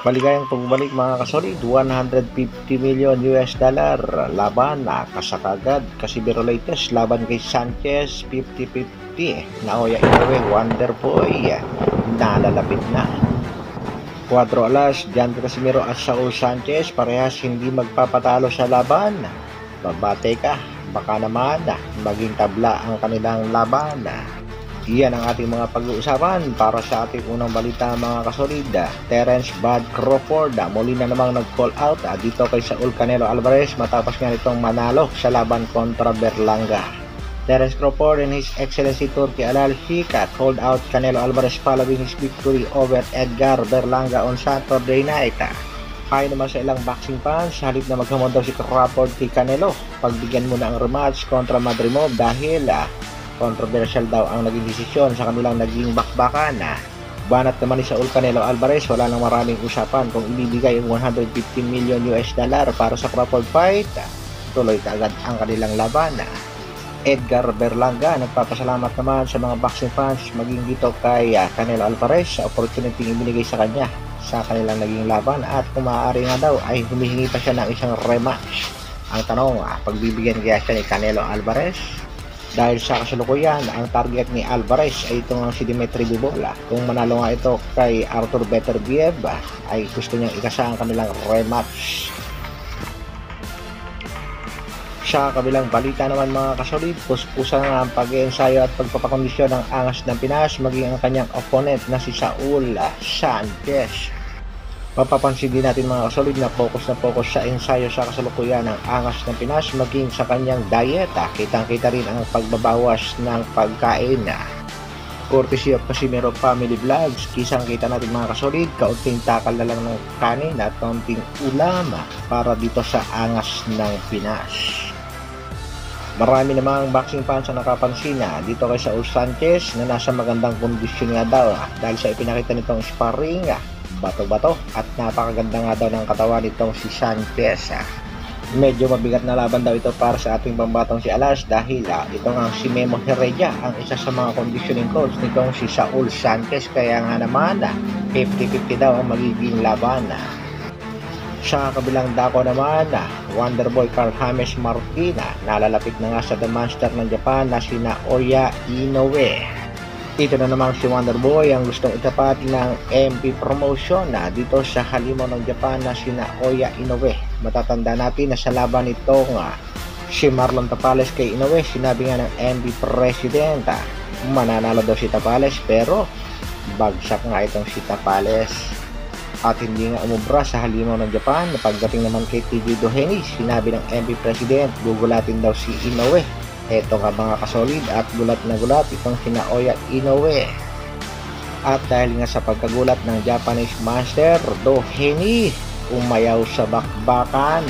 Maligayang pagbalik mga kasolid, $150 million laban na kasakagad kasi Berolites laban kay Sanchez 50-50. Naoya Inoue, Wonderboy nalalapit na. 4 alas, Jan Casimiro at Saul Sanchez parehas hindi magpapatalo sa laban. Babate ka, baka naman maging tabla ang kanilang laban. Iyan ang ating mga pag-uusapan para sa ating unang balita mga kasolid. Terence Bud Crawford muli na namang nag-call out dito kay Saul Canelo Alvarez matapos nga nitong manalo sa laban kontra Berlanga. Terence Crawford and His Excellency Turki Al Sheikh called out Canelo Alvarez following his victory over Edgar Berlanga on Saturday night. Hay naman sa ilang boxing fans, halip na maghamon daw si Crawford kay Canelo, pagbigyan muna ang rematch kontra Madrimov dahil controversial daw ang naging desisyon sa kanilang naging bakbakan. Banat naman ni Saul Canelo Alvarez, wala nang maraming usapan kung ibibigay ang $150 million para sa Crawford fight. Tuloy kaagad ang kanilang laban. Edgar Berlanga nagpapasalamat naman sa mga boxing fans maging dito kay Canelo Alvarez sa opportunity ibinigay sa kanya sa kanilang naging laban at kung maaari nga daw ay humihingi pa siya ng isang rematch. Ang tanong, pagbibigyan kaya siya ni Canelo Alvarez? Dahil sa kasalukuyan, ang target ni Alvarez ay itong si Dimitri Bivol. Kung manalo nga ito kay Arthur Beterbiev, ay gusto niyang ikasa ang kanilang rematch. Sa kabilang balita naman mga kasolid, puspusan nga ang pag-iensayo at pagpapakondisyon ng Angas ng Pinas maging ang kanyang opponent na si Saul Sanchez. Mapapansin din natin mga kasolid na focus sa ensayo sa kasalukuyan ng Angas ng Pinas maging sa kanyang diet. Kitang-kita rin ang pagbabawas ng pagkain. Courtesy of Casimiro Family Vlogs, kisang-kita natin mga kasolid, kaunting takal na lang ng kanin at kaunting ulam para dito sa Angas ng Pinas. Marami namang boxing fans ang nakapansin dito kay Saul Sanchez na nasa magandang kondisyon nga daw dahil sa ipinakita nitong sparring, bato-bato at napakaganda nga daw ng katawan nitong si Sanchez. Medyo mabigat na laban daw ito para sa ating pambatong si Alas dahil ito nga si Memo Heredia ang isa sa mga conditioning coach nitong si Saul Sanchez, kaya nga naman 50-50 daw ang magiging laban. Sa kabilang dako naman, Wonderboy Carl James Martina nalalapit na nga sa The Master ng Japan na si Naoya Inoue. Ito na naman si Wonderboy ang gustong itapat ng MP promotion dito sa halimaw ng Japan na si Naoya Inoue. Matatanda natin na sa laban nito si Marlon Tapales kay Inoue, sinabi nga ng MP President mananalo daw si Tapales pero bagsak nga itong si Tapales. At hindi nga umubra sa halimaw ng Japan. Pagdating naman kay TJ Doheny, sinabi ng MP President gugulatin daw si Inoue. Eto nga mga kasolid at gulat na gulat itong si Naoya Inoue. At dahil nga sa pagkagulat ng Japanese Master Doheny, umayaw sa bakbakan.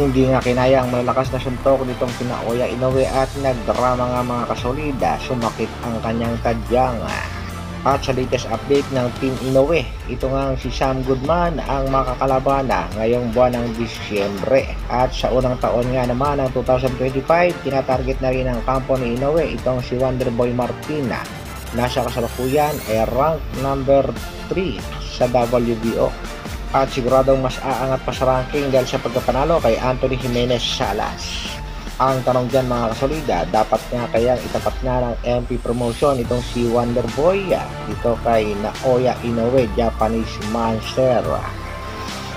Hindi nga kinaya ang malalakas na suntok nitong si Naoya Inoue at nagdrama nga mga kasolid, sumakit ang kanyang tadyang. At sa latest update ng Team Inoue, ito nga si Sam Goodman ang makakalaban ngayong buwan ng Disyembre. At sa unang taon nga naman ng 2025, tinatarget na rin ang kampo ni Inoue itong si Wonderboy Martina. Nasa kasalukuyan ay rank number 3 sa WBO. At siguradong mas aangat pa sa ranking dahil sa pagkapanalo kay Anthony Jimenez Salas. Ang tanong dyan mga kasolida, dapat nga kayang itapat na ng MP promotion itong si Wonderboy dito kay Naoya Inoue, Japanese Master.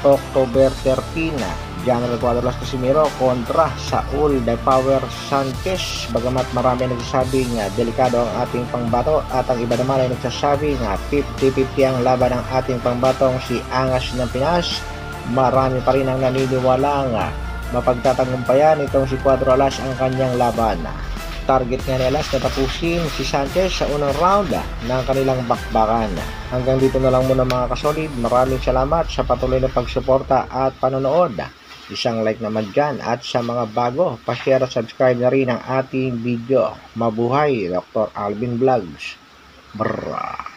October 13, General Cuadras Casimiro kontra Saul The Power Sanchez. Bagamat marami nagsasabing delikado ang ating pangbato at ang iba naman ay nagsasabing 50-50 ang laban ng ating pangbatong si Angas ng Pinas, marami pa rin ang naniniwala mapagtatagumpayan itong si Cuadro Alas ang kanyang laban. Target nga ni Alas na tapusin si Sanchez sa unang round ng kanilang bakbakan. Hanggang dito na lang muna mga kasolid. Maraming salamat sa patuloy na pagsuporta at panonood. Isang like naman dyan at sa mga bago, pa-share at subscribe na rin ang ating video. Mabuhay, Dr. Alvin Vlogs. Brrrr.